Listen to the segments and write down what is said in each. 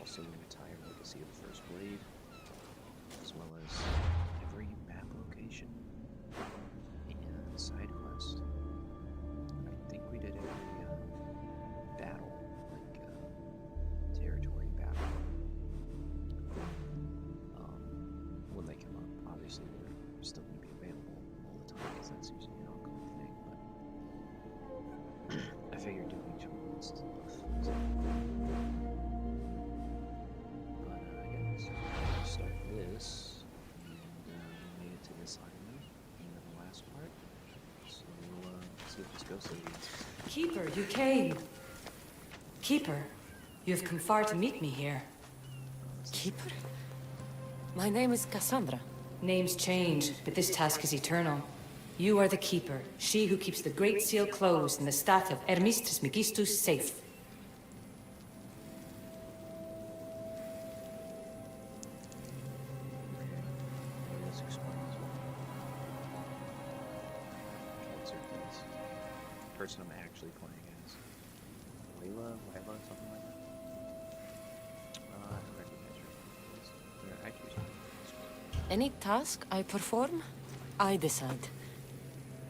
also the entire legacy of the First Blade, as well as every map location and side quest. I think we did every battle, like territory battle. When they come up, obviously they're still going to be available all the time because that's usually an ongoing thing. But I figured doing each one was enough. But yeah, so we'll start this, and we made it to this island, and then the last part. So we'll see what this ghost lady is. Keeper, you came. Keeper, you have come far to meet me here. Keeper? My name is Cassandra. Names change, but this task is eternal. You are the Keeper, she who keeps the Great Seal closed and the staff of Hermes Trismegistus safe. Let's explain as well. Cancer things. Person I'm actually playing as. Layla, something like that. I don't recognize her. They're actors. Any task I perform, I decide.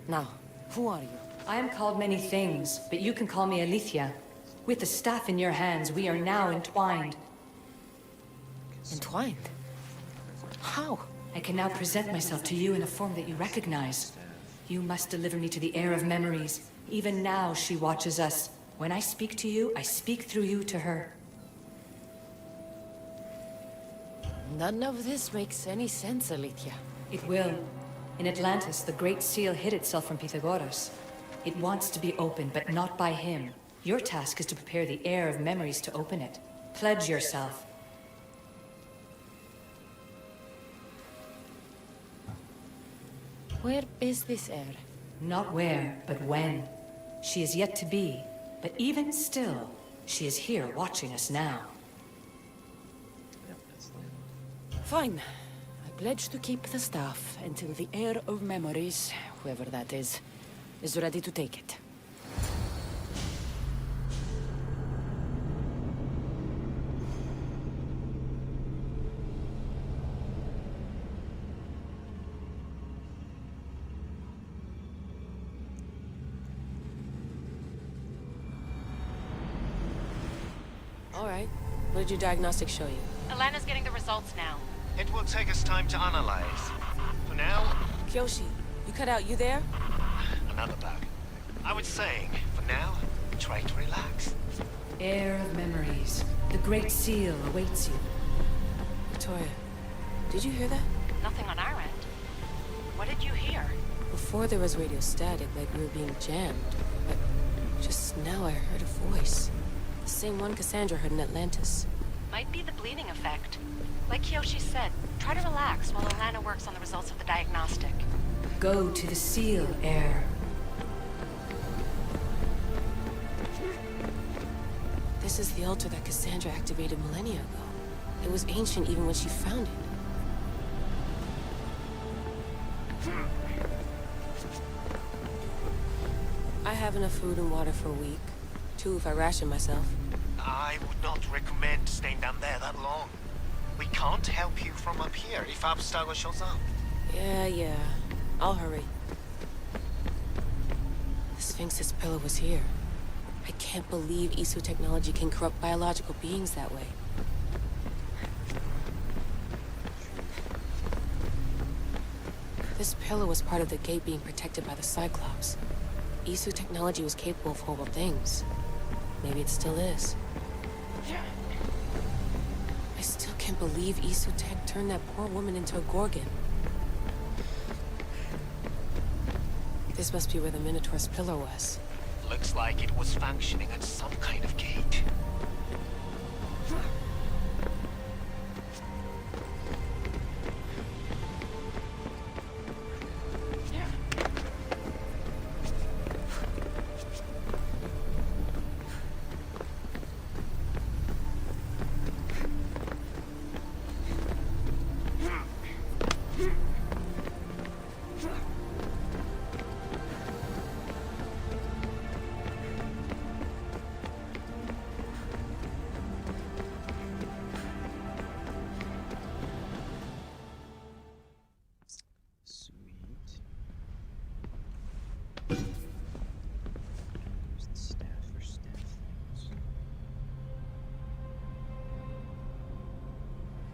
Now, who are you? I am called many things, but you can call me Alethea. With the staff in your hands, we are now entwined. Entwined? How? I can now present myself to you in a form that you recognize. You must deliver me to the heir of memories. Even now, she watches us. When I speak to you, I speak through you to her. None of this makes any sense, Alethea. It will. In Atlantis, the Great Seal hid itself from Pythagoras. It wants to be opened, but not by him. Your task is to prepare the heir of memories to open it. Pledge yourself. Where is this heir? Not where, but when. She is yet to be, but even still, she is here watching us now. Yep, that's Layla. Fine. I pledge to keep the staff until the heir of memories, whoever that is ready to take it. All right. What did your diagnostics show you? Alana's getting the results now. It will take us time to analyze. For now, Kyoshi, you cut out. You there? another bug. I was saying, for now, try to relax. Heir of memories. The Great Seal awaits you. Victoria, did you hear that? Nothing on our end. What did you hear? Before there was radio static, like we were being jammed. But just now I heard a voice. The same one Cassandra heard in Atlantis. Might be the bleeding effect. Like Kyoshi said, try to relax while Alana works on the results of the diagnostic. Go to the Seal, heir. This is the altar that Cassandra activated millennia ago. It was ancient even when she found it. I have enough food and water for a week. 2 if I ration myself. I would not recommend staying down there that long. We can't help you from up here if Abstergo shows up. Yeah. I'll hurry. The Sphinx's pillow was here. I can't believe Isu technology can corrupt biological beings that way. This pillar was part of the gate being protected by the Cyclops. Isu technology was capable of horrible things. Maybe it still is. I still can't believe Isu tech turned that poor woman into a Gorgon. This must be where the Minotaur's pillar was. Looks like it was functioning at some kind of gate.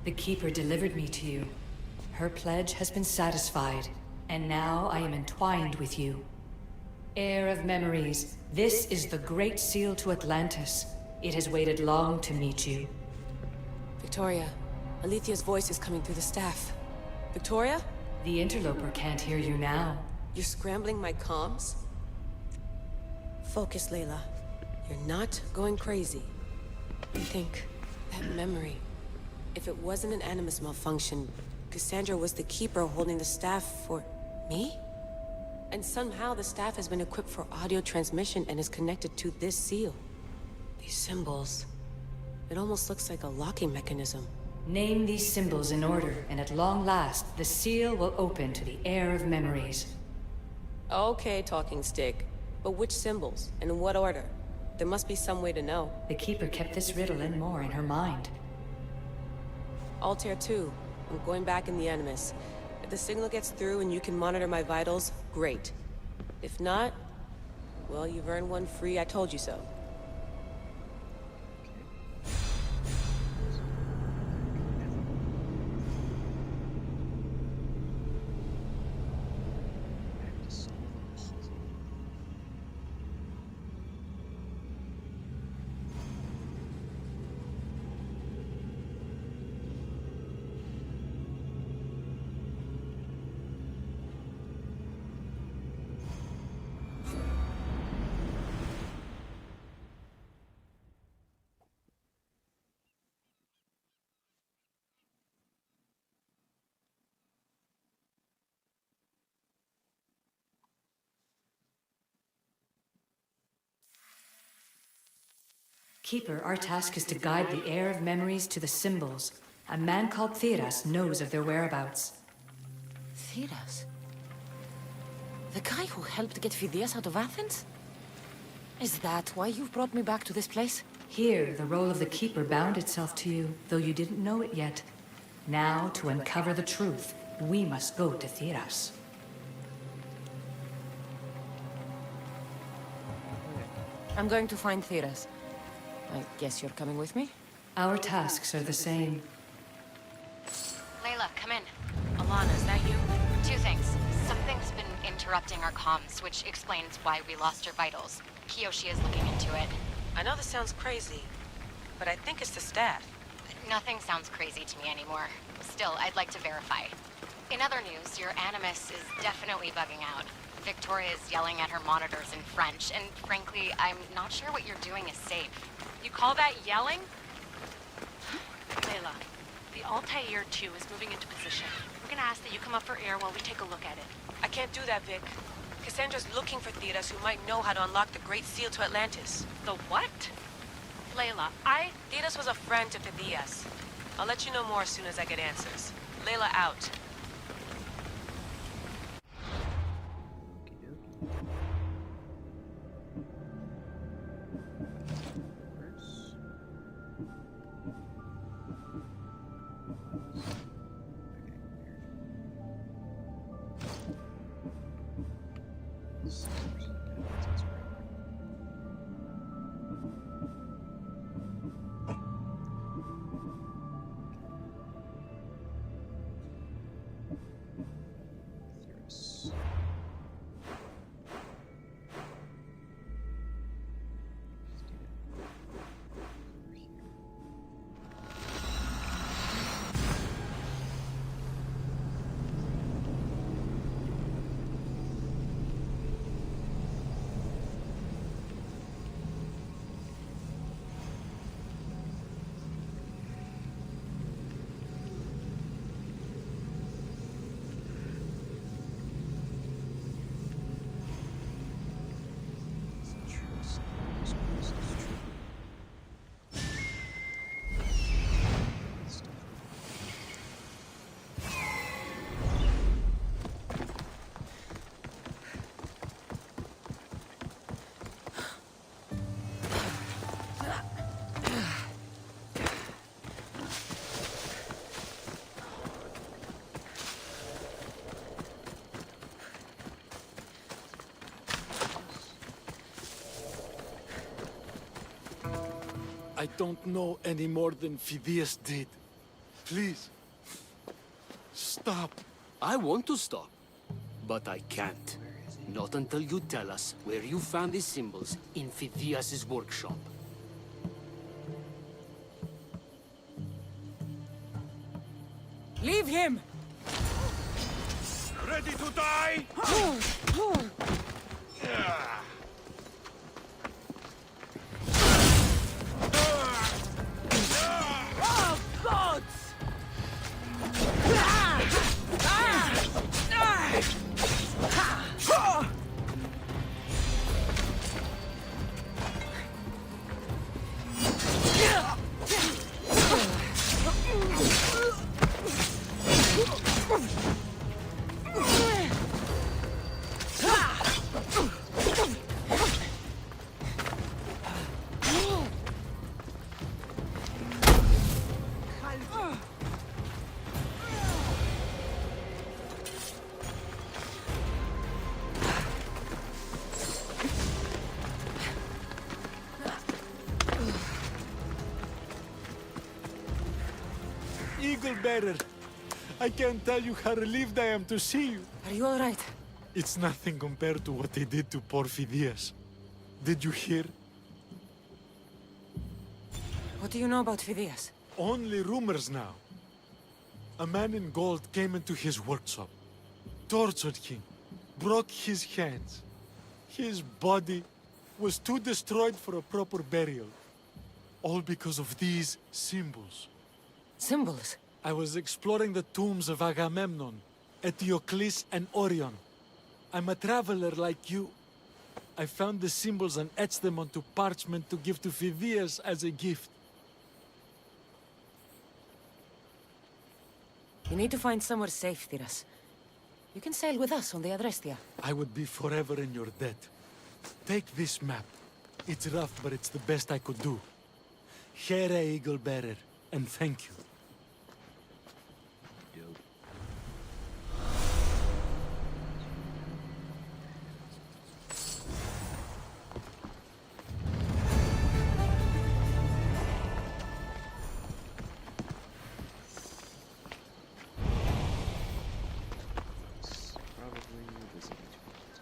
The Keeper delivered me to you. Her pledge has been satisfied, and now I am entwined with you. Heir of memories, this is the Great Seal to Atlantis. It has waited long to meet you. Victoria, Alethia's voice is coming through the staff. Victoria? The interloper can't hear you now. You're scrambling my comms? Focus, Layla. You're not going crazy. You think, that memory... If it wasn't an Animus malfunction, Cassandra was the Keeper holding the staff for... me? And somehow the staff has been equipped for audio transmission and is connected to this seal. These symbols... It almost looks like a locking mechanism. Name these symbols in order, and at long last, the seal will open to the Heir of memories. Okay, talking stick. But which symbols? And in what order? There must be some way to know. The Keeper kept this riddle and more in her mind. Altair 2. I'm going back in the Animus. If the signal gets through and you can monitor my vitals, great. If not, well, you've earned one free I told you so. Back to solve a puzzle. Keeper, our task is to guide the Heir of memories to the symbols. A man called Theras knows of their whereabouts. Theras? The guy who helped get Phidias out of Athens? Is that why you've brought me back to this place? Here, the role of the Keeper bound itself to you, though you didn't know it yet. Now, to uncover the truth, we must go to Theras. I'm going to find Theras. I guess you're coming with me? Our tasks are the same. Layla, come in. Alana, is that you? Two things. Something's been interrupting our comms, which explains why we lost our vitals. Kiyoshi is looking into it. I know this sounds crazy, but I think it's the staff. Nothing sounds crazy to me anymore. Still, I'd like to verify. In other news, your Animus is definitely bugging out. Victoria is yelling at her monitors in French, and frankly, I'm not sure what you're doing is safe. You call that yelling? Layla, the Altair 2 is moving into position. We're gonna ask that you come up for air while we take a look at it. I can't do that, Vic. Cassandra's looking for Theras who might know how to unlock the Great Seal to Atlantis. The what? Layla, Theras was a friend to Phidias. I'll let you know more as soon as I get answers. Layla out. I don't know any more than Phidias did. Please. Stop. I want to stop, but I can't. Not until you tell us where you found these symbols in Phidias' workshop. Leave him! Ready to die? Oh, gods! Eagle Bearer, I can't tell you how relieved I am to see you. Are you all right? It's nothing compared to what they did to poor Phidias. Did you hear? What do you know about Phidias? Only rumors now. A man in gold came into his workshop, tortured him, broke his hands. His body was too destroyed for a proper burial. All because of these symbols. Symbols? I was exploring the tombs of Agamemnon, Eteocles, and Orion. I'm a traveler like you. I found the symbols and etched them onto parchment to give to Phidias as a gift. You need to find somewhere safe, Thiras. You can sail with us on the Adrestia. I would be forever in your debt. Take this map. It's rough, but it's the best I could do. Here, Eagle Bearer, and thank you. Dope. It's probably the city tours.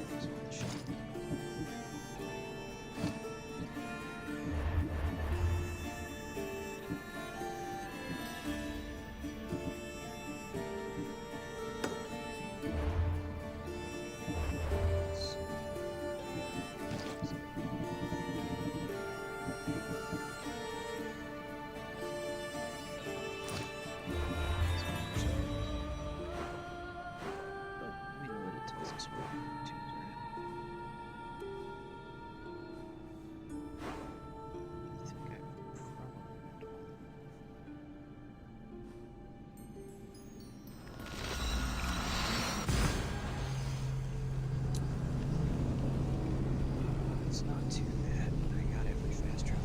There's one ship. But we know what it tells us where the tombs are at. I think I've probably read all of them. It's not too bad. I got every fast travel.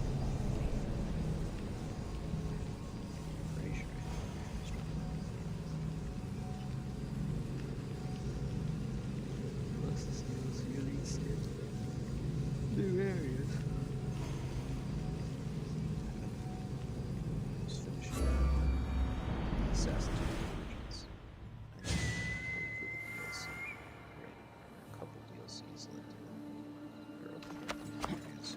Pretty sure I have every fast travel. Plus this DLC released in new areas. Just finishing Assassin's Creed Origins. And then wait for the DLC. Right. A couple DLCs left. Or open areas. So,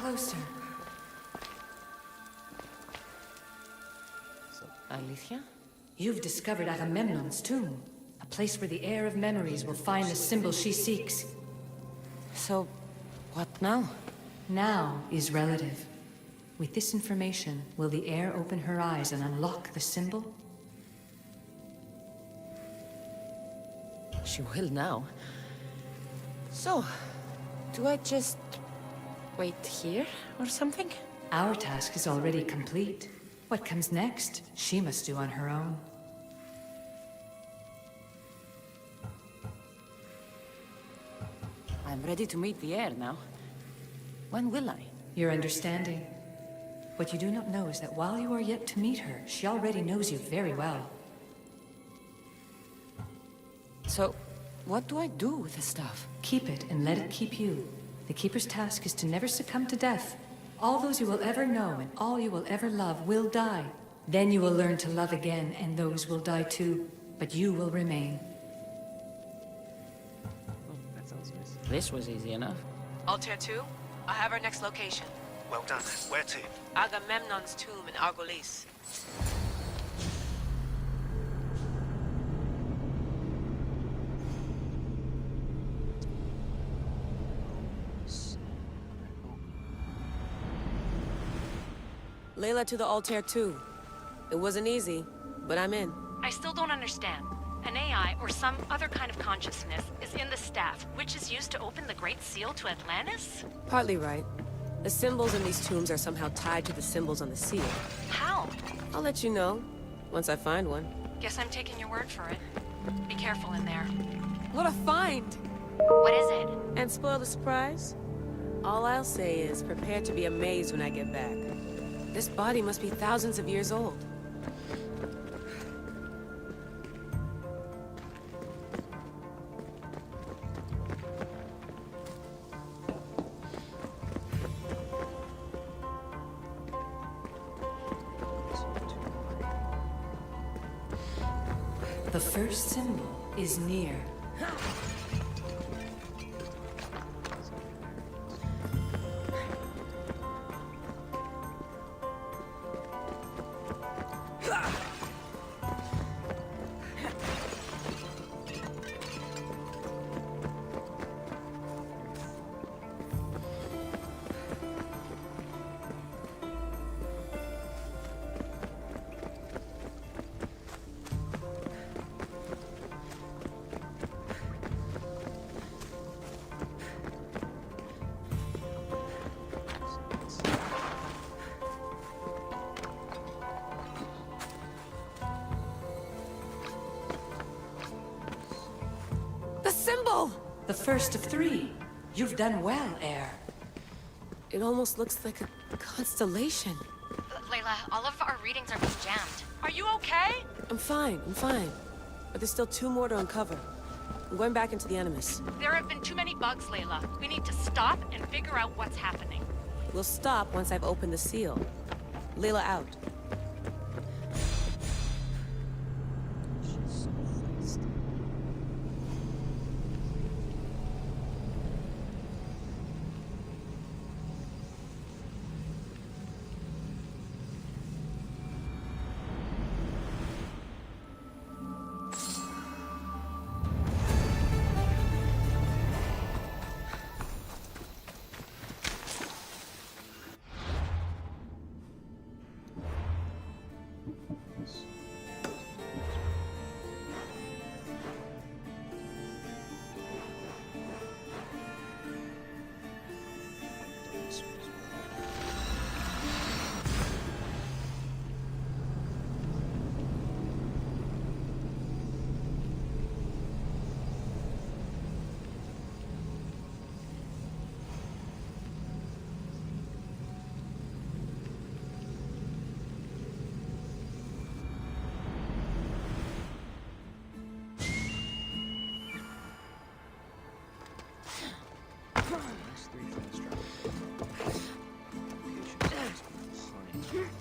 closer. Alicia? You've discovered Agamemnon's tomb, a place where the heir of memories will find the symbol she seeks. So, what now? Now is relative. With this information, will the heir open her eyes and unlock the symbol? She will now. So, do I just wait here or something? Our task is already complete. What comes next, she must do on her own. I'm ready to meet the heir now. When will I? Your understanding. What you do not know is that while you are yet to meet her, she already knows you very well. So, what do I do with the stuff? Keep it and let it keep you. The Keeper's task is to never succumb to death. All those you will ever know and all you will ever love will die. Then you will learn to love again, and those will die too. But you will remain. That sounds nice. This was easy enough. Altair 2, I have our next location. Well done. Where to? Agamemnon's tomb in Argolis. Layla to the Altair 2. It wasn't easy, but I'm in. I still don't understand. An AI or some other kind of consciousness is in the staff, which is used to open the Great Seal to Atlantis? Partly right. The symbols in these tombs are somehow tied to the symbols on the seal. How? I'll let you know, once I find one. Guess I'm taking your word for it. Be careful in there. What a find! What is it? And spoil the surprise? All I'll say is, prepare to be amazed when I get back. This body must be thousands of years old. The first symbol is near. The symbol! The first of three. You've done well, heir. It almost looks like a constellation. Layla, all of our readings are being jammed. Are you okay? I'm fine. But there's still 2 more to uncover. I'm going back into the Animus. There have been too many bugs, Layla. We need to stop and figure out what's happening. We'll stop once I've opened the seal. Layla out. She's so feisty. Last 3 fast travel. Locations behind.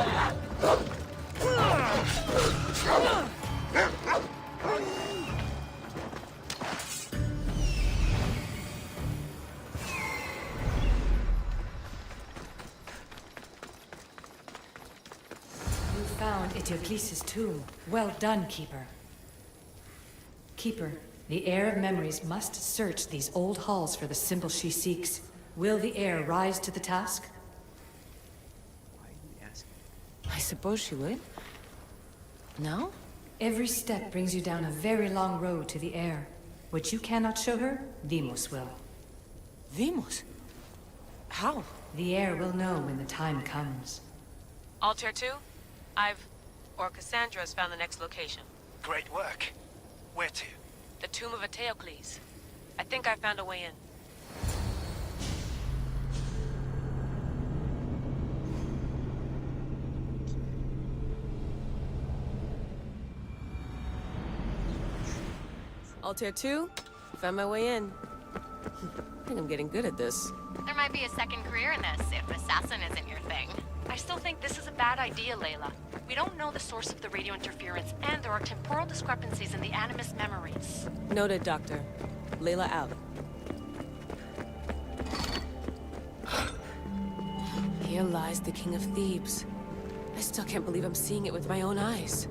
You found Eteocles' tomb. Well done, Keeper. Keeper, the Heir of Memories must search these old halls for the symbol she seeks. Will the Heir rise to the task? Why are you asking? I suppose she would. No? Every step brings you down a very long road to the Heir. What you cannot show her, Deimos will. Deimos? How? The Heir will know when the time comes. Altair 2, Cassandra's found the next location. Great work. Where to? The tomb of Eteocles. I think I found a way in. Altair 2, found my way in. I think I'm getting good at this. There might be a second career in this if assassin isn't your thing. I still think this is a bad idea, Layla. We don't know the source of the radio interference, and there are temporal discrepancies in the Animus memories. Noted, Doctor. Layla out. Here lies the King of Thebes. I still can't believe I'm seeing it with my own eyes.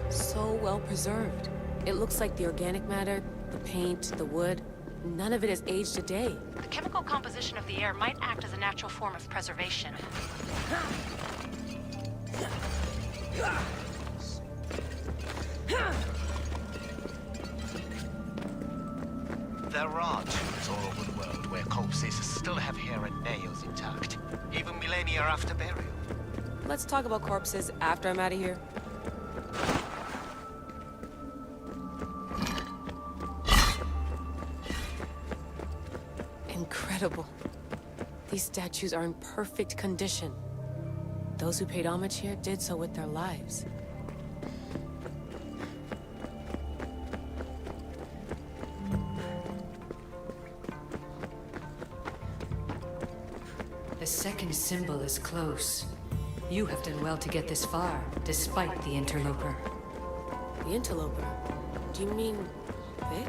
So well preserved. It looks like the organic matter, the paint, the wood, none of it has aged a day. The chemical composition of the air might act as a natural form of preservation. There are tombs all over the world where corpses still have hair and nails intact, even millennia after burial. Let's talk about corpses after I'm out of here. Incredible. These statues are in perfect condition. Those who paid homage here did so with their lives. The second symbol is close. You have done well to get this far, despite the interloper. The interloper? Do you mean Vic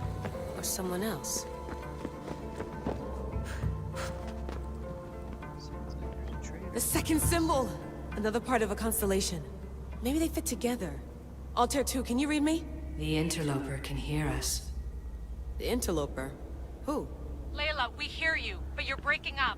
or someone else? The second symbol! Another part of a constellation. Maybe they fit together. Altair 2, can you read me? The interloper can hear us. The interloper? Who? Layla, we hear you, but you're breaking up.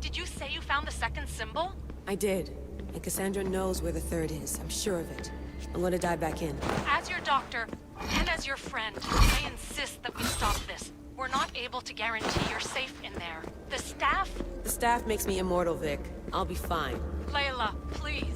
Did you say you found the second symbol? I did. And Cassandra knows where the third is. I'm sure of it. I'm gonna dive back in. As your doctor, and as your friend, I insist that we stop this. We're not able to guarantee you're safe in there. The staff... The staff makes me immortal, Vic. I'll be fine. Layla, please.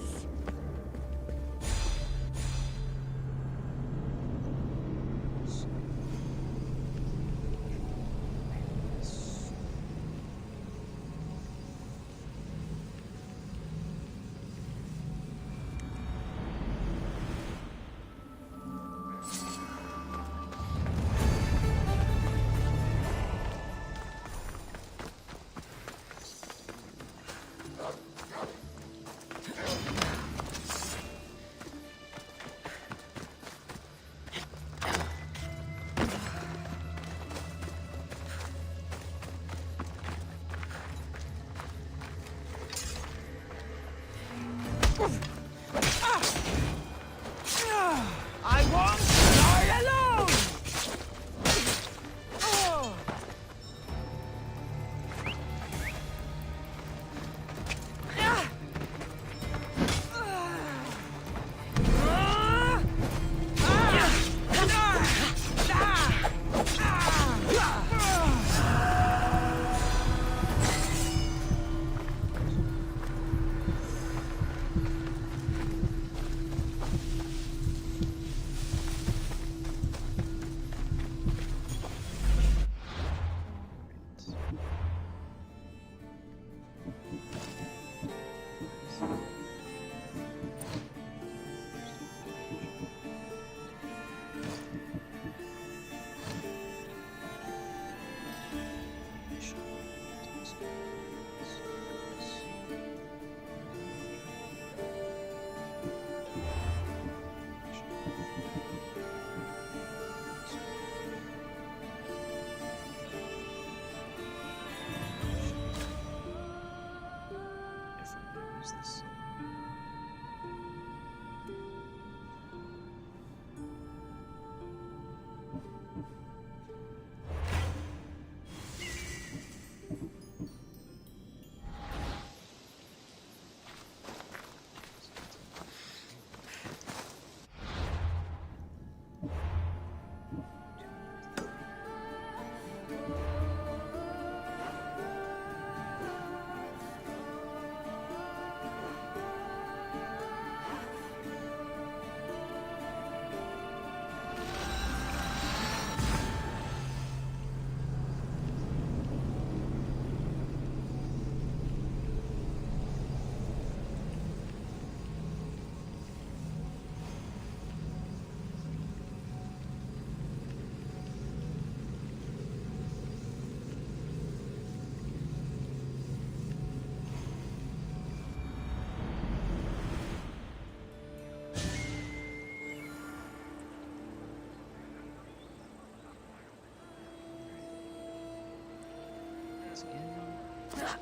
Once again.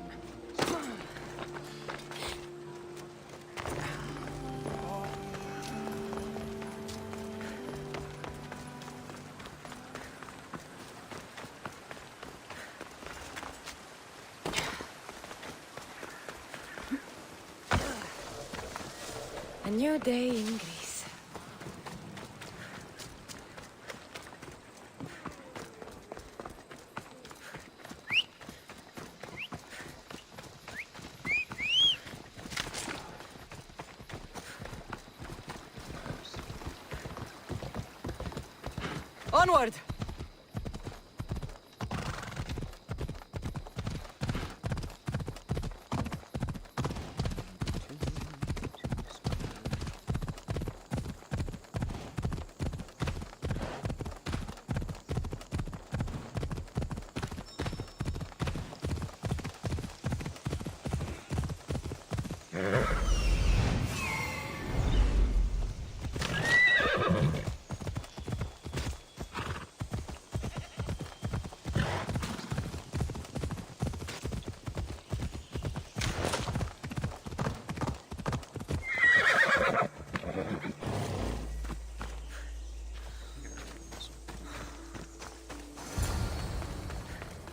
A new day in Greece. Onward!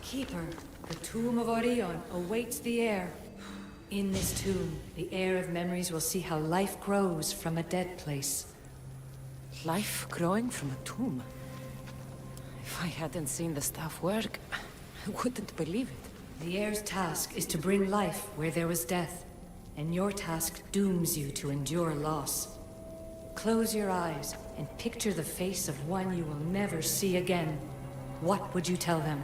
Keeper, the tomb of Orion awaits the heir. In this tomb, the heir of memories will see how life grows from a dead place. Life growing from a tomb. If I hadn't seen the staff work, I wouldn't believe it. The heir's task is to bring life where there was death, and your task dooms you to endure loss. Close your eyes and picture the face of one you will never see again. What would you tell them?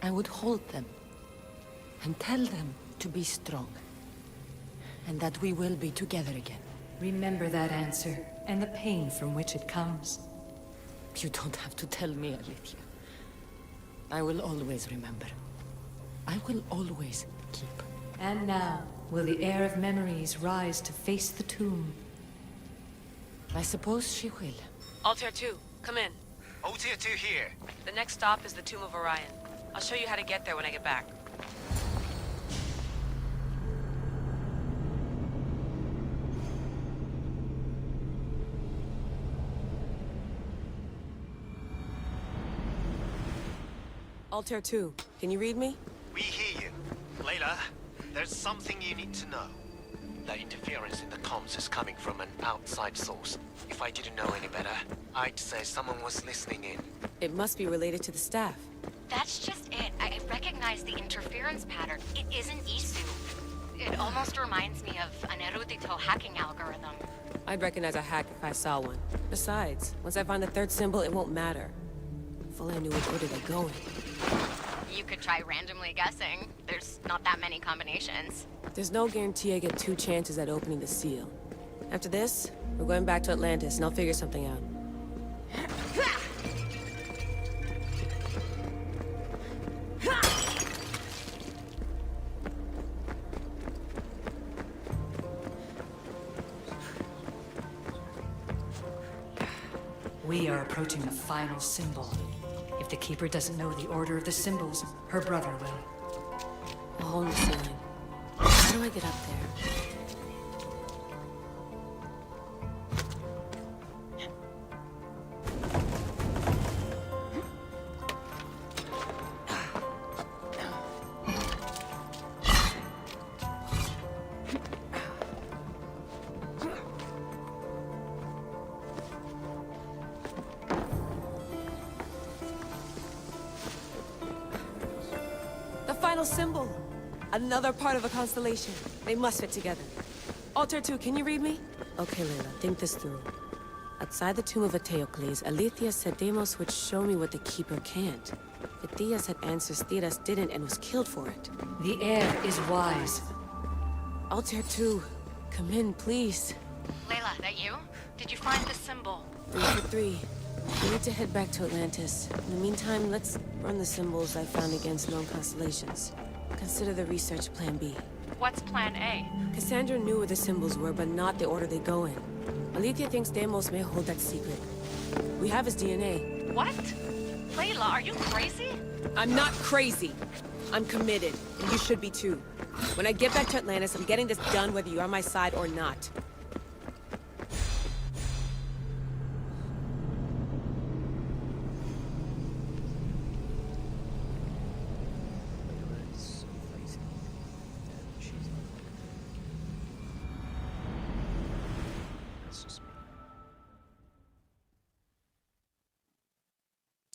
I would hold them and tell them to be strong, and that we will be together again. Remember that answer, and the pain from which it comes. You don't have to tell me, Alethea. I will always remember. I will always keep. And now, will the heir of memories rise to face the tomb? I suppose she will. Altair 2, come in. Oh, tier 2 here. The next stop is the Tomb of Orion. I'll show you how to get there when I get back. Altair 2, can you read me? We hear you. Layla, there's something you need to know. The interference in the comms is coming from an outside source. If I didn't know any better, I'd say someone was listening in. It must be related to the staff. That's just it. I recognize the interference pattern. It isn't Isu. It almost reminds me of an erudito hacking algorithm. I'd recognize a hack if I saw one. Besides, once I find the third symbol, it won't matter. If only I knew which order they're going. You could try randomly guessing. There's not that many combinations. There's no guarantee I get 2 chances at opening the seal. After this, we're going back to Atlantis, and I'll figure something out. We are approaching the final symbol. If the Keeper doesn't know the order of the symbols, her brother will. A hole in the ceiling. How do I get up there? Final symbol! Another part of a constellation. They must fit together. Altair 2, can you read me? Okay, Layla, think this through. Outside the tomb of Eteocles, Alethea said Deimos would show me what the Keeper can't. But Theas had answers Theras didn't and was killed for it. The heir is wise. Altair 2, come in, please. Layla, that you? Did you find the symbol? 3 for 3. We need to head back to Atlantis. In the meantime, let's run the symbols I found against known constellations. Consider the research plan B. What's plan A? Cassandra knew where the symbols were, but not the order they go in. Alethea thinks Deimos may hold that secret. We have his DNA. What? Layla, are you crazy? I'm not crazy. I'm committed, and you should be too. When I get back to Atlantis, I'm getting this done whether you're on my side or not. Layla is so feisty, and she's not. That's just me.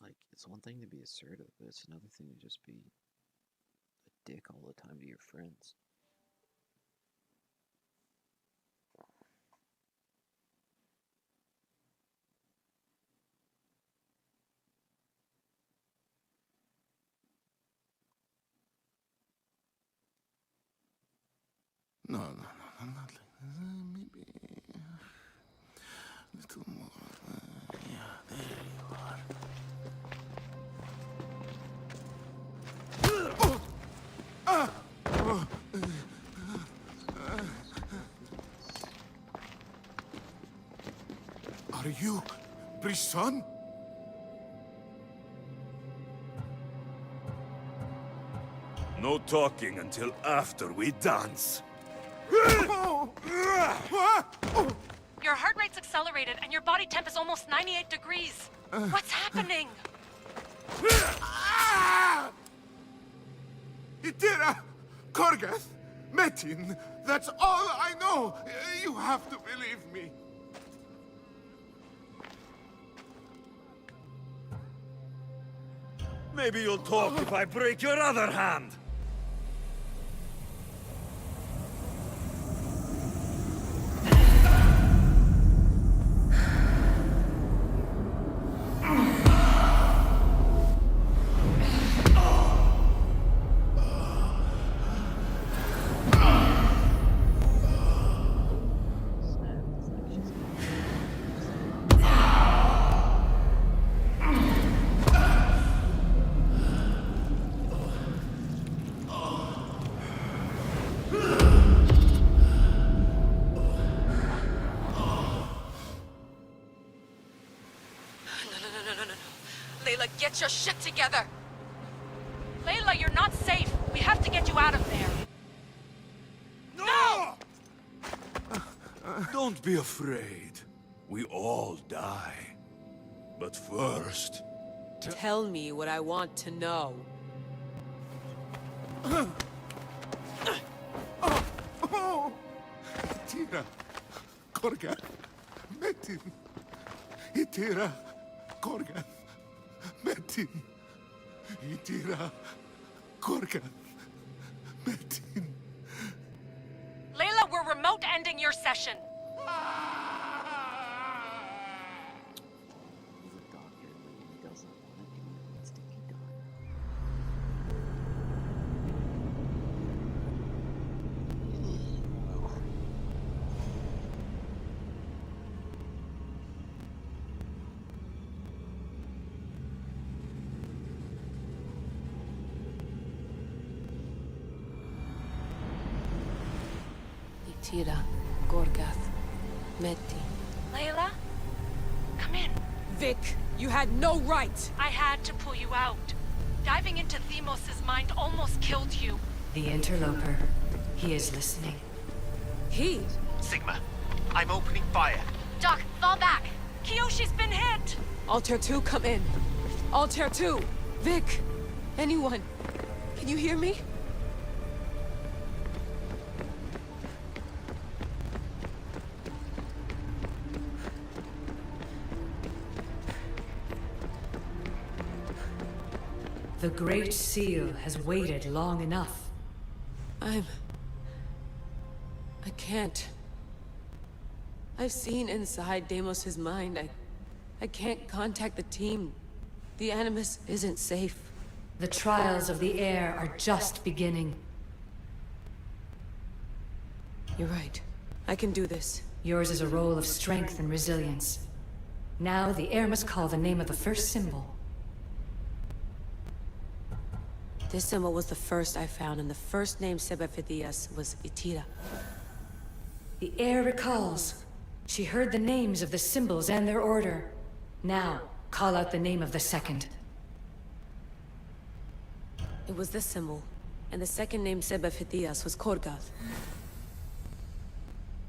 Like, it's one thing to be assertive, but it's another thing to just be a dick all the time to your friends. No, not like this. Maybe a little more. Yeah, there you are. Are you Brisson? No talking until after we dance. Your heart rate's accelerated and your body temp is almost 98 degrees. What's happening? Itira, Korgath, Metin, that's all I know. You have to believe me. Maybe you'll talk if I break your other hand. Layla, get your shit together! Layla, you're not safe. We have to get you out of there. No! Don't be afraid. We all die. But first... Tell me what I want to know. Itira, Korgath, Metin. Itira, Korgath, Metin. Itira, Korgath, Metin. Layla, we're remote ending your session. He's a doctor, and when he doesn't want it, he needs to be done. Itira, Korgath, Metin. Layla, come in. Vic, you had no right! I had to pull you out. Diving into Deimos' mind almost killed you. The interloper. He is listening. He? Sigma, I'm opening fire. Doc, fall back. Kiyoshi's been hit! Altair 2, come in. Altair 2! Vic! Anyone? Can you hear me? The Great Seal has waited long enough. I can't. I've seen inside Deimos' mind. I can't contact the team. The Animus isn't safe. The trials of the air are just beginning. You're right. I can do this. Yours is a role of strength and resilience. Now the air must call the name of the first symbol. This symbol was the first I found, and the first name said by Phidias was Itira. The heir recalls. She heard the names of the symbols and their order. Now, call out the name of the second. It was this symbol, and the second name said by Phidias was Korgath.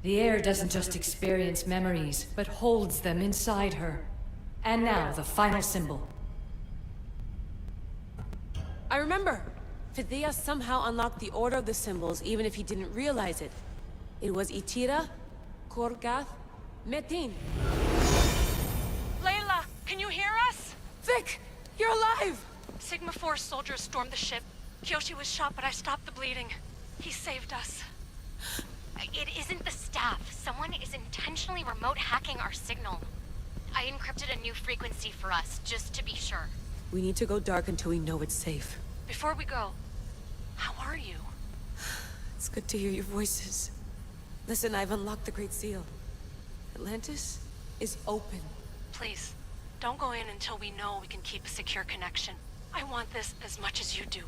The heir doesn't just experience memories, but holds them inside her. And now, the final symbol. I remember! Phidias somehow unlocked the order of the symbols, even if he didn't realize it. It was Itira, Korgath, Metin. Layla, can you hear us? Vic! You're alive! Sigma 4 soldiers stormed the ship. Kyoshi was shot, but I stopped the bleeding. He saved us. It isn't the staff. Someone is intentionally remote hacking our signal. I encrypted a new frequency for us, just to be sure. We need to go dark until we know it's safe. Before we go, how are you? It's good to hear your voices. Listen, I've unlocked the Great Seal. Atlantis is open. Please, don't go in until we know we can keep a secure connection. I want this as much as you do,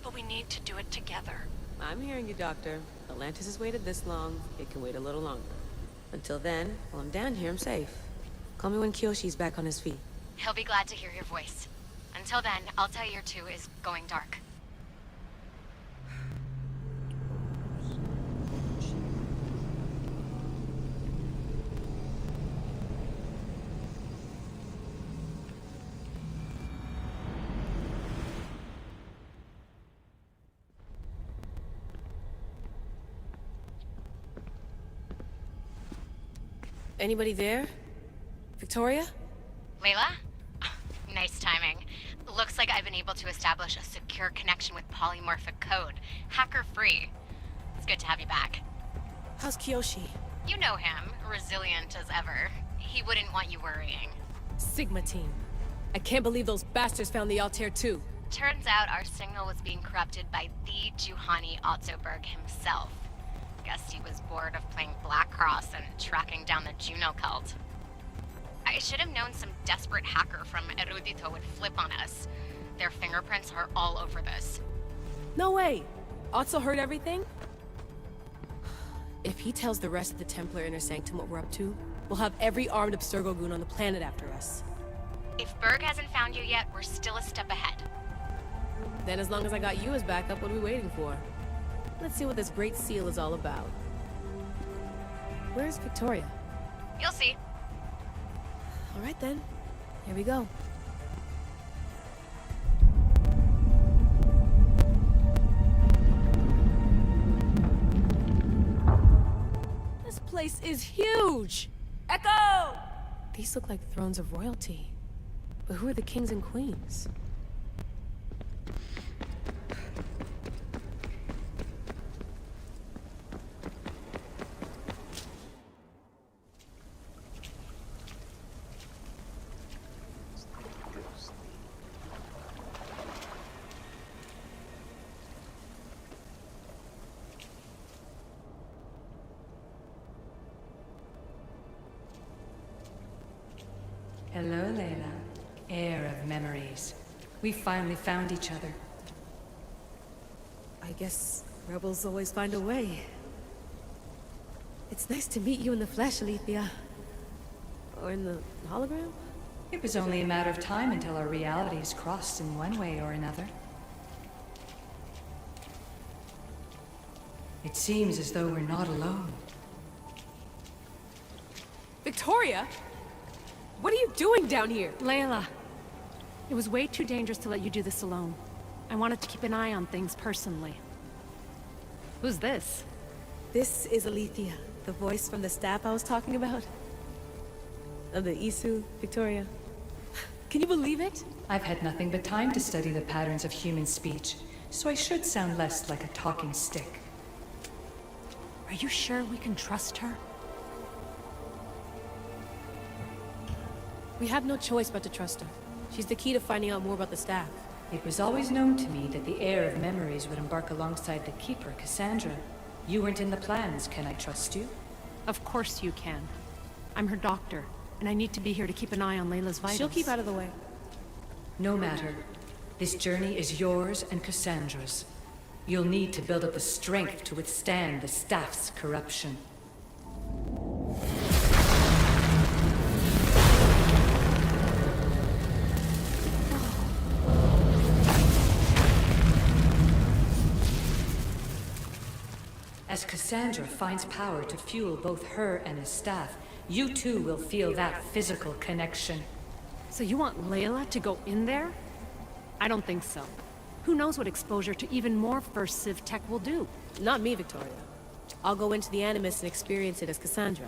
but we need to do it together. I'm hearing you, Doctor. Atlantis has waited this long. It can wait a little longer. Until then, while I'm down here, I'm safe. Call me when Kyoshi's back on his feet. He'll be glad to hear your voice. Until then, I'll tell Year 2 is going dark. Anybody there? Victoria? Layla? Nice timing. Looks like I've been able to establish a secure connection with polymorphic code. Hacker-free. It's good to have you back. How's Kyoshi? You know him, resilient as ever. He wouldn't want you worrying. Sigma team. I can't believe those bastards found the Altair too. Turns out our signal was being corrupted by the Juhani Ottoberg himself. Guess he was bored of playing Black Cross and tracking down the Juno cult. I should have known some desperate hacker from Erudito would flip on us. Their fingerprints are all over this. No way! Otso heard everything? If he tells the rest of the Templar Inner Sanctum what we're up to, we'll have every armed Abstergo goon on the planet after us. If Berg hasn't found you yet, we're still a step ahead. Then as long as I got you as backup, what are we waiting for? Let's see what this Great Seal is all about. Where's Victoria? You'll see. All right then. Here we go. This place is huge! Echo! These look like thrones of royalty. But who are the kings and queens? Hello, Layla. Heir of memories. We finally found each other. I guess rebels always find a way. It's nice to meet you in the flesh, Alethea. Or in the hologram? It was only a matter of time until our realities crossed in one way or another. It seems as though we're not alone. Victoria? What are you doing down here? Layla, it was way too dangerous to let you do this alone. I wanted to keep an eye on things personally. Who's this? This is Alethea, the voice from the staff I was talking about. Of the Isu, Victoria. Can you believe it? I've had nothing but time to study the patterns of human speech, so I should sound less like a talking stick. Are you sure we can trust her? We have no choice but to trust her. She's the key to finding out more about the staff. It was always known to me that the heir of memories would embark alongside the Keeper, Cassandra. You weren't in the plans. Can I trust you? Of course you can. I'm her doctor, and I need to be here to keep an eye on Layla's vitals. She'll keep out of the way. No matter. This journey is yours and Cassandra's. You'll need to build up the strength to withstand the staff's corruption. As Cassandra finds power to fuel both her and the staff, you too will feel that physical connection. So you want Layla to go in there? I don't think so. Who knows what exposure to even more First Civ tech will do? Not me, Victoria. I'll go into the Animus and experience it as Cassandra.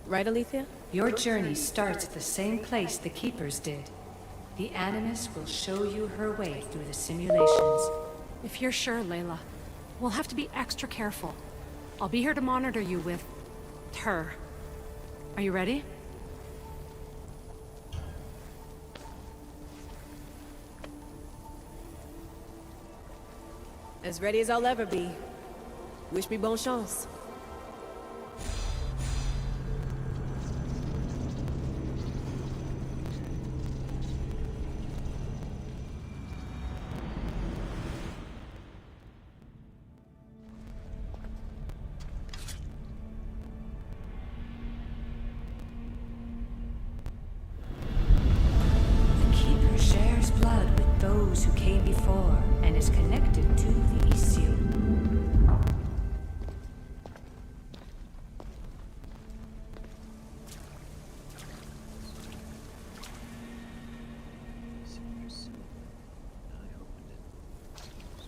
Right, Alethea? Your journey starts at the same place the Keepers did. The Animus will show you her way through the simulations. If you're sure, Layla, we'll have to be extra careful. I'll be here to monitor you with... her. Are you ready? As ready as I'll ever be. Wish me bonne chance. The Keeper shares blood with those who came before and is connected to the issue.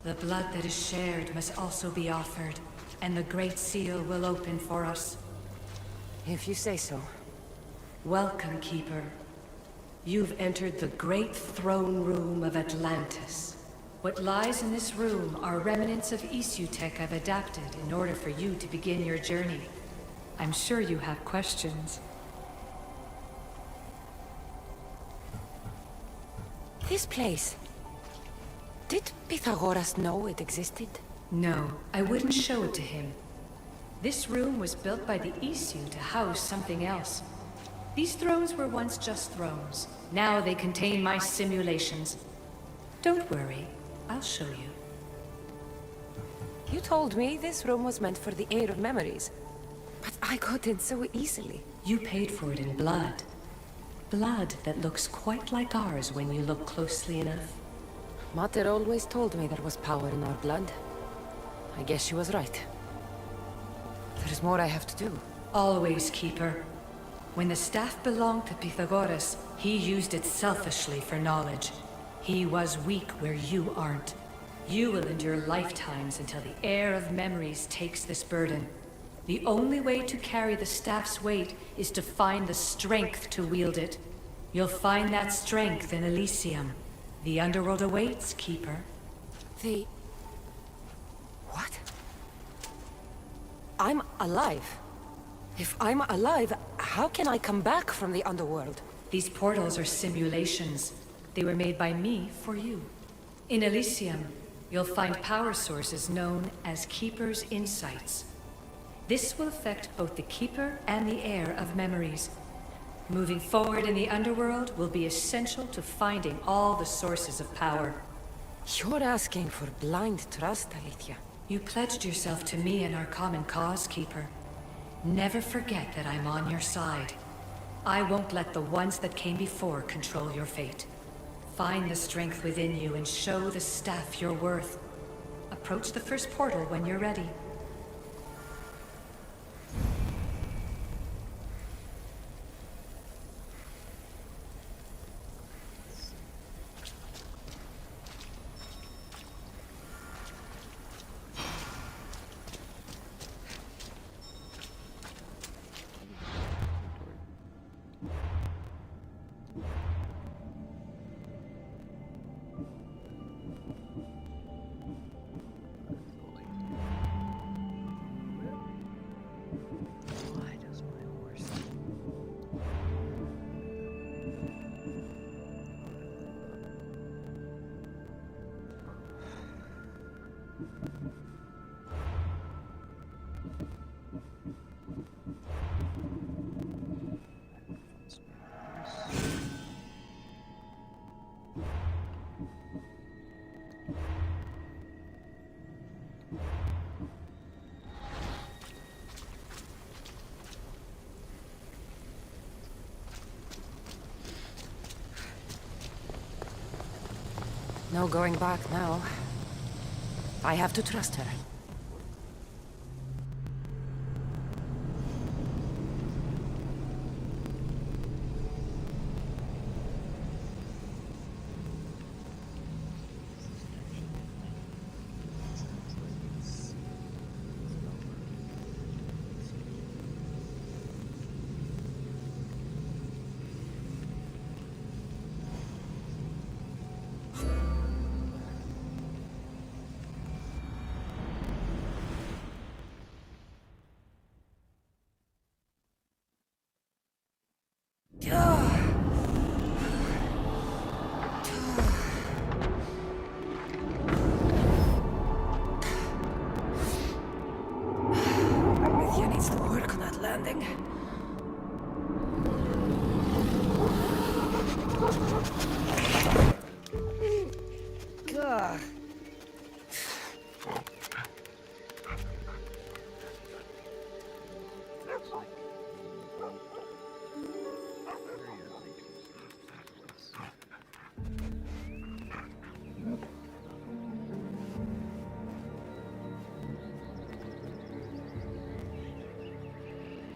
The blood that is shared must also be offered, and the Great Seal will open for us. If you say so. Welcome, Keeper. You've entered the great throne room of Atlantis. What lies in this room are remnants of issue tech I've adapted in order for you to begin your journey. I'm sure you have questions. This place... Did Pythagoras know it existed? No, I wouldn't show it to him. This room was built by the issue to house something else. These thrones were once just thrones. Now they contain my simulations. Don't worry, I'll show you. You told me this room was meant for the Air of Memories. But I got in so easily. You paid for it in blood. Blood that looks quite like ours when you look closely enough. Mater always told me there was power in our blood. I guess she was right. There's more I have to do. Always, Keeper. When the staff belonged to Pythagoras, he used it selfishly for knowledge. He was weak where you aren't. You will endure lifetimes until the Air of Memories takes this burden. The only way to carry the staff's weight is to find the strength to wield it. You'll find that strength in Elysium. The underworld awaits, Keeper. The... what? I'm alive. If I'm alive, how can I come back from the underworld? These portals are simulations. They were made by me for you. In Elysium, you'll find power sources known as Keeper's Insights. This will affect both the Keeper and the Air of Memories. Moving forward in the underworld will be essential to finding all the sources of power. You're asking for blind trust, Alethea. You pledged yourself to me and our common cause, Keeper. Never forget that I'm on your side. I won't let the ones that came before control your fate. Find the strength within you and show the staff your worth. Approach the first portal when you're ready. No going back now. I have to trust her. Needs to work on that landing. Gah.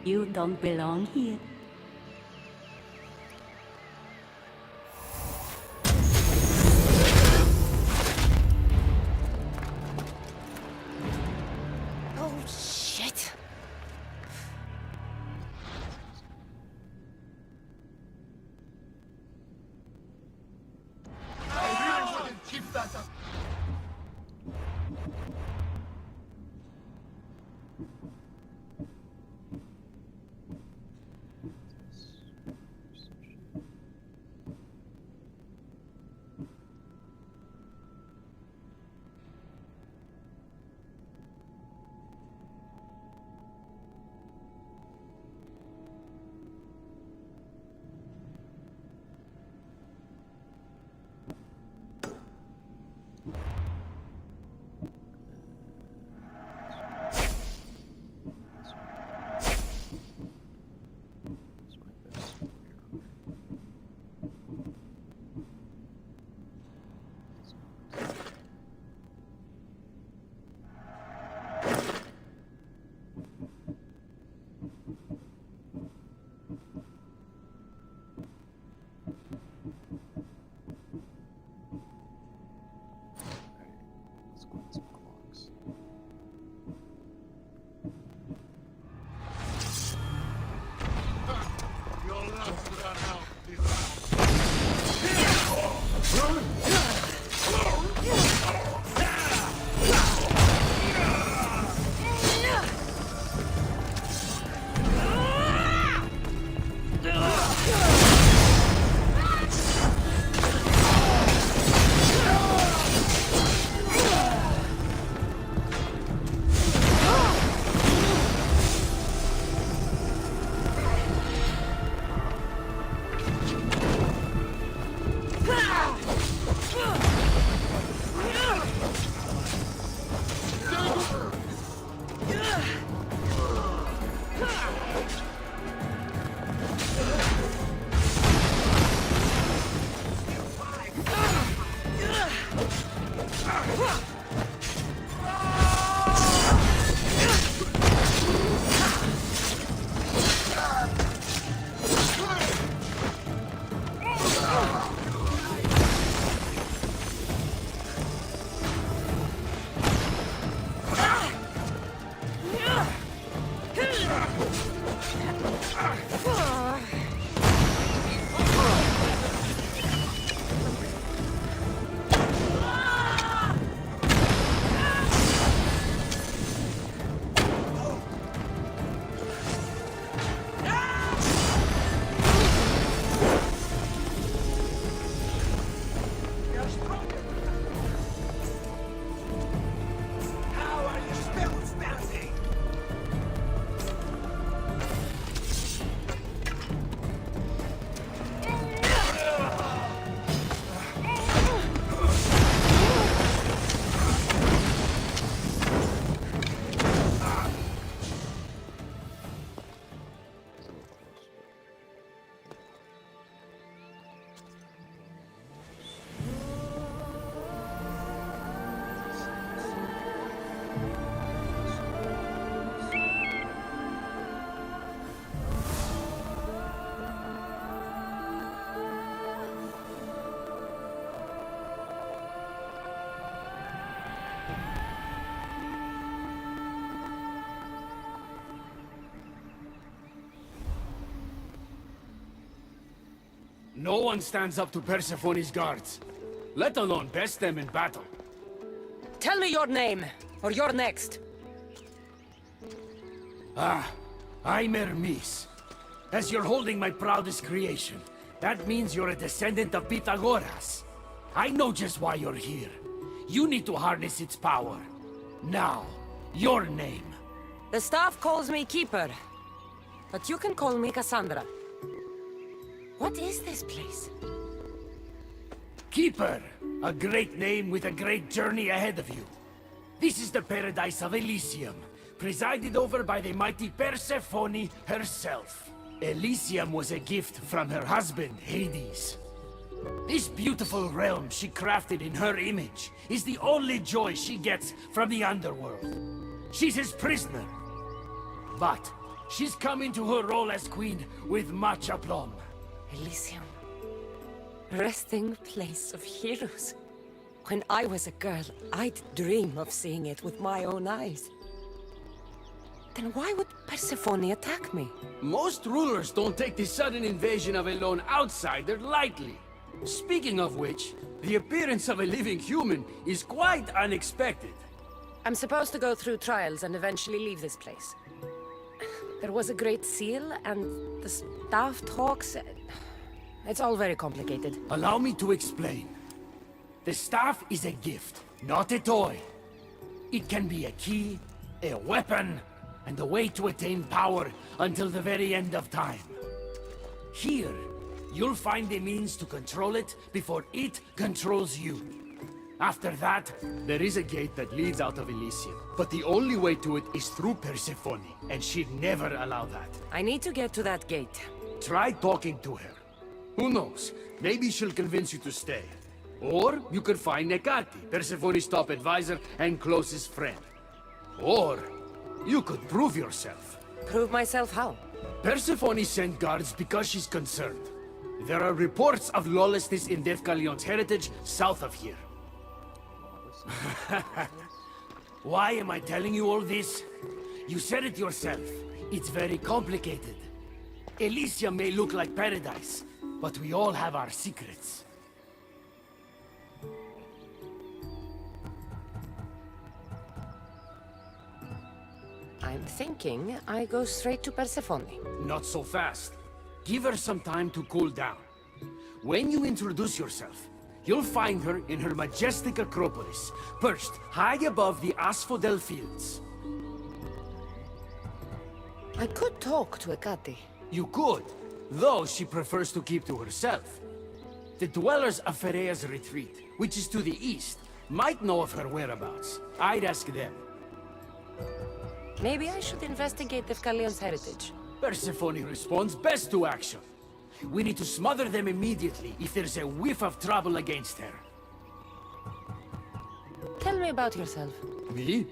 You don't belong here. Oh, shit. Keep that up. No one stands up to Persephone's guards, let alone best them in battle. Tell me your name, or you're next. I'm Hermes. As you're holding my proudest creation, that means you're a descendant of Pythagoras. I know just why you're here. You need to harness its power. Now, your name. The staff calls me Keeper, but you can call me Cassandra. What is this place? Keeper, a great name with a great journey ahead of you. This is the paradise of Elysium, presided over by the mighty Persephone herself. Elysium was a gift from her husband, Hades. This beautiful realm she crafted in her image is the only joy she gets from the underworld. She's his prisoner. But she's come into her role as queen with much aplomb. Elysium. Resting place of heroes. When I was a girl, I'd dream of seeing it with my own eyes. Then why would Persephone attack me? Most rulers don't take the sudden invasion of a lone outsider lightly. Speaking of which, the appearance of a living human is quite unexpected. I'm supposed to go through trials and eventually leave this place. There was a great seal, and the staff talks... It's all very complicated. Allow me to explain. The staff is a gift, not a toy. It can be a key, a weapon, and a way to attain power until the very end of time. Here, you'll find the means to control it before it controls you. After that, there is a gate that leads out of Elysium, but the only way to it is through Persephone, and she'd never allow that. I need to get to that gate. Try talking to her. Who knows? Maybe she'll convince you to stay. Or you could find Nekati, Persephone's top advisor and closest friend. Or you could prove yourself. Prove myself how? Persephone sent guards because she's concerned. There are reports of lawlessness in Defcalion's heritage south of here. Why am I telling you all this? You said it yourself. It's very complicated. Elysium may look like paradise, but we all have our secrets. I'm thinking I go straight to Persephone. Not so fast. Give her some time to cool down. When you introduce yourself, you'll find her in her majestic acropolis, perched high above the asphodel fields. I could talk to Ekati. You could, though she prefers to keep to herself. The dwellers of Pherea's retreat, which is to the east, might know of her whereabouts. I'd ask them. Maybe I should investigate Defcalion's heritage. Persephone responds best to action. We need to smother them immediately if there's a whiff of trouble against her. Tell me about yourself. Me?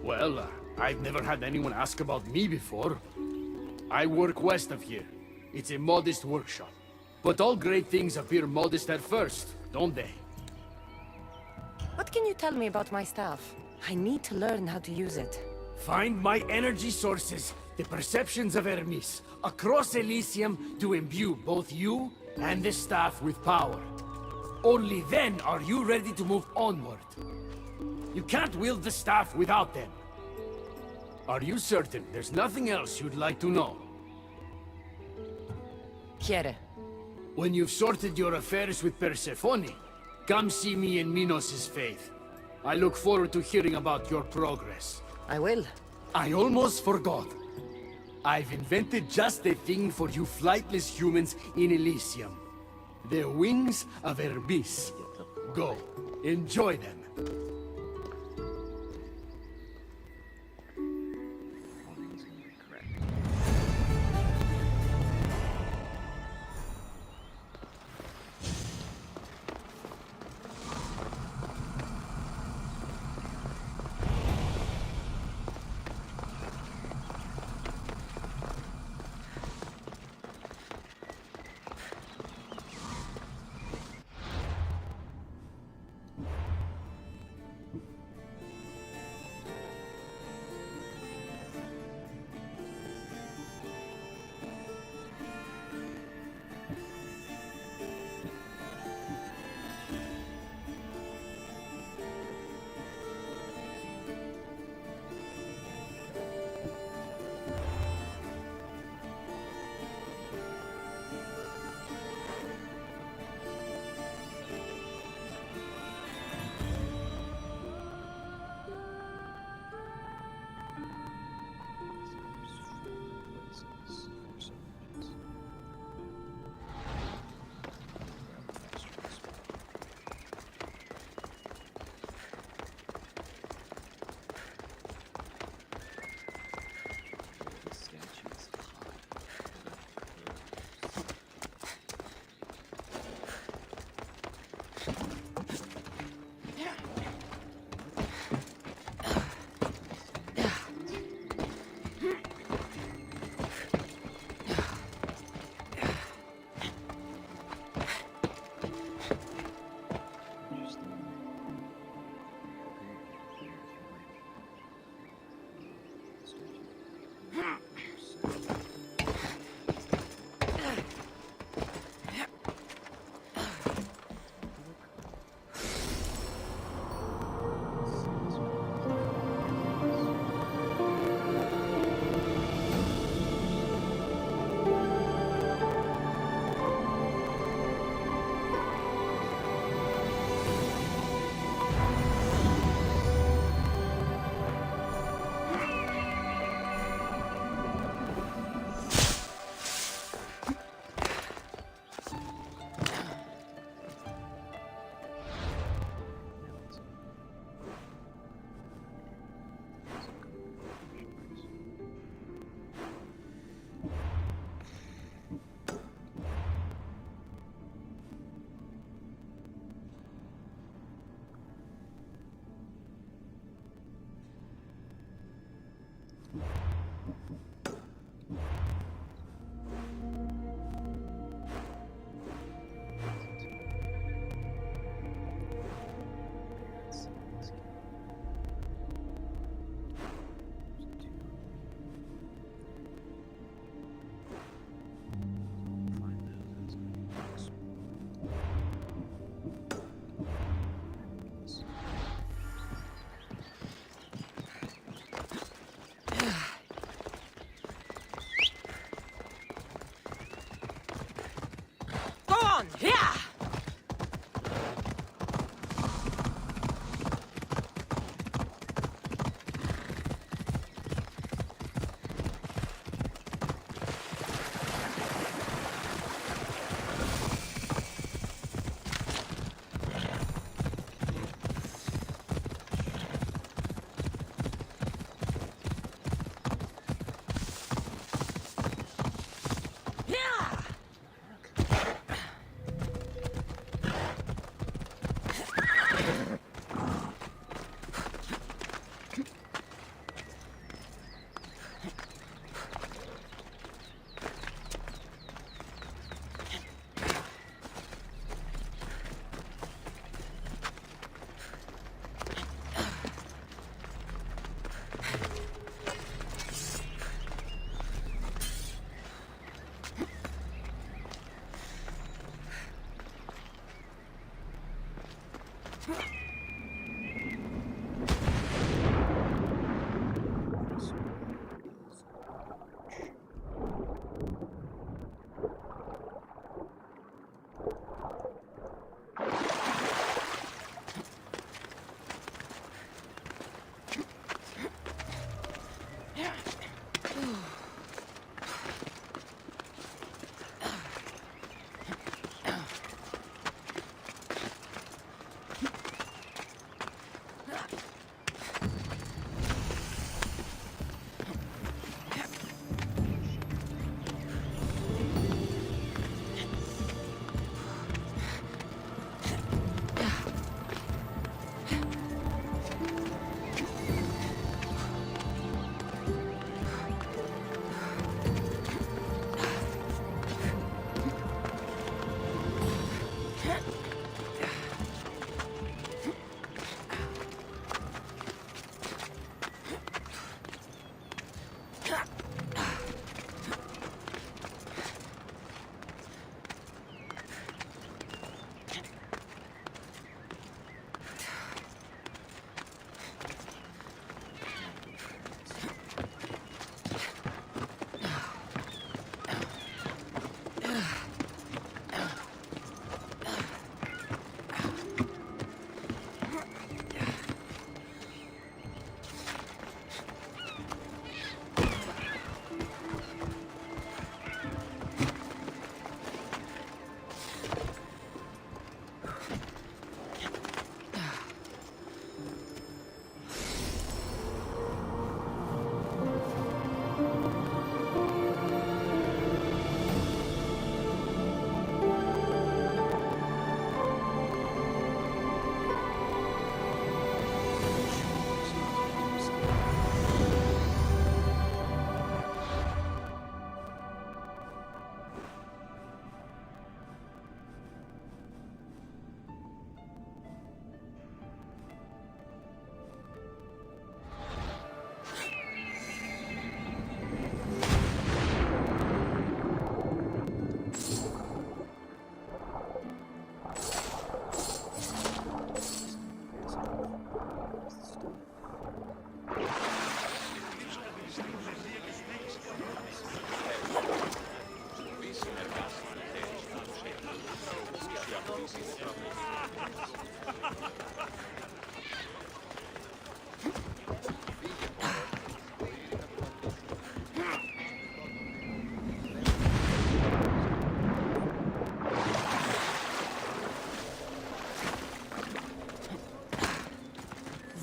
Well, I've never had anyone ask about me before. I work west of here. It's a modest workshop. But all great things appear modest at first, don't they? What can you tell me about my staff? I need to learn how to use it. Find my energy sources, the perceptions of Hermes, across Elysium to imbue both you and the staff with power. Only then are you ready to move onward. You can't wield the staff without them. Are you certain there's nothing else you'd like to know? Quiere. When you've sorted your affairs with Persephone, come see me in Minos' faith. I look forward to hearing about your progress. I will. I almost forgot. I've invented just the thing for you flightless humans in Elysium. The wings of Hermes. Go, enjoy them.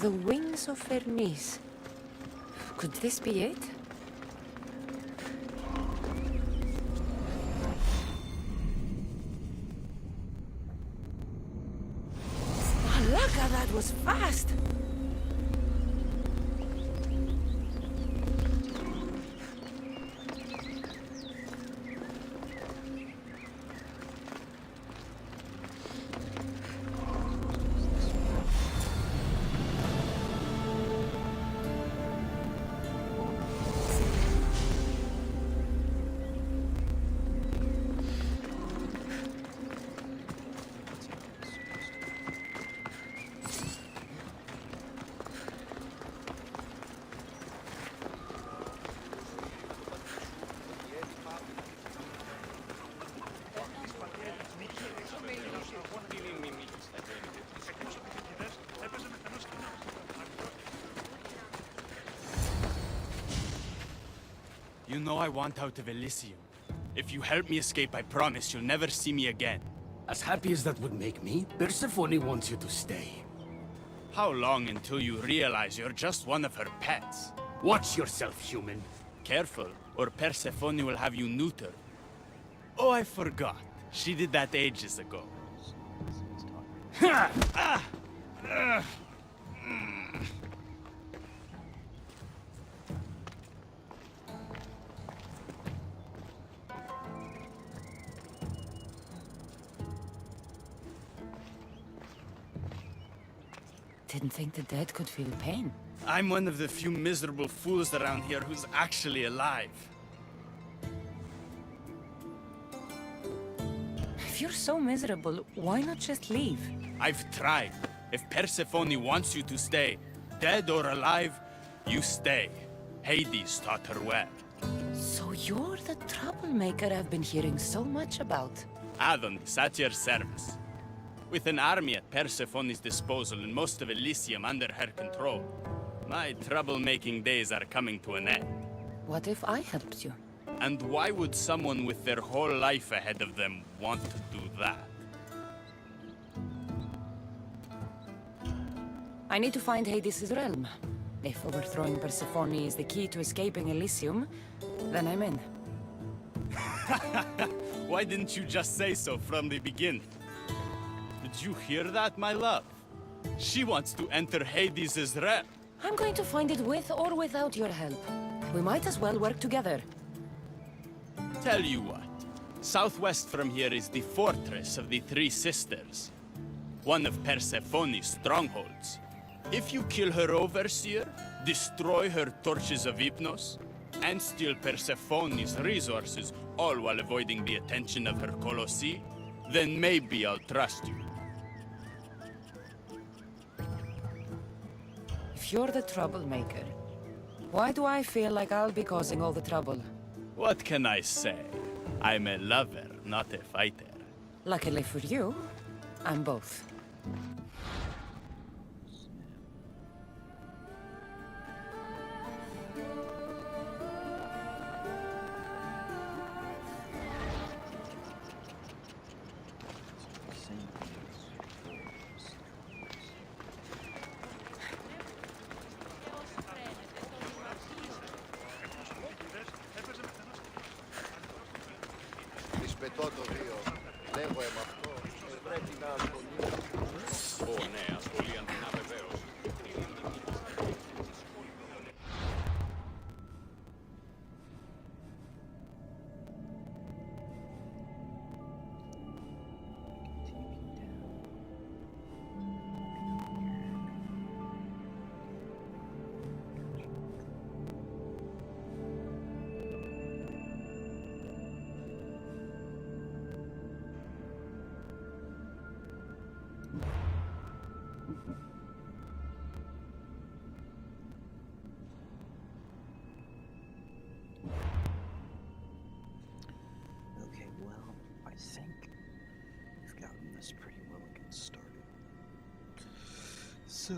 The wings of Vernice. Could this be it? Malaga, that was fast! You know I want out of Elysium. If you help me escape, I promise you'll never see me again. As happy as that would make me, Persephone wants you to stay. How long until you realize you're just one of her pets? Watch yourself, human. Careful, or Persephone will have you neutered. Oh, I forgot. She did that ages ago. Ha! Ah! Didn't think the dead could feel pain. I'm one of the few miserable fools around here who's actually alive. If you're so miserable, why not just leave? I've tried. If Persephone wants you to stay, dead or alive, you stay. Hades taught her well. So you're the troublemaker I've been hearing so much about. Adonis, at your service. With an army at Persephone's disposal and most of Elysium under her control, my troublemaking days are coming to an end. What if I helped you? And why would someone with their whole life ahead of them want to do that? I need to find Hades' realm. If overthrowing Persephone is the key to escaping Elysium, then I'm in. Why didn't you just say so from the beginning? Did you hear that, my love? She wants to enter Hades' realm. I'm going to find it with or without your help. We might as well work together. Tell you what. Southwest from here is the Fortress of the Three Sisters. One of Persephone's strongholds. If you kill her overseer, destroy her torches of Hypnos, and steal Persephone's resources, all while avoiding the attention of her Colossi, then maybe I'll trust you. If you're the troublemaker, why do I feel like I'll be causing all the trouble? What can I say? I'm a lover, not a fighter. Luckily for you, I'm both. Ρισπετώ το βίο. Λέγω εμ' αυτό. Πρέπει να ασχολείται. Ω, ναι, ασχολίαν την αβεβαίως. Okay, well, I think we've gotten this pretty well again started. So,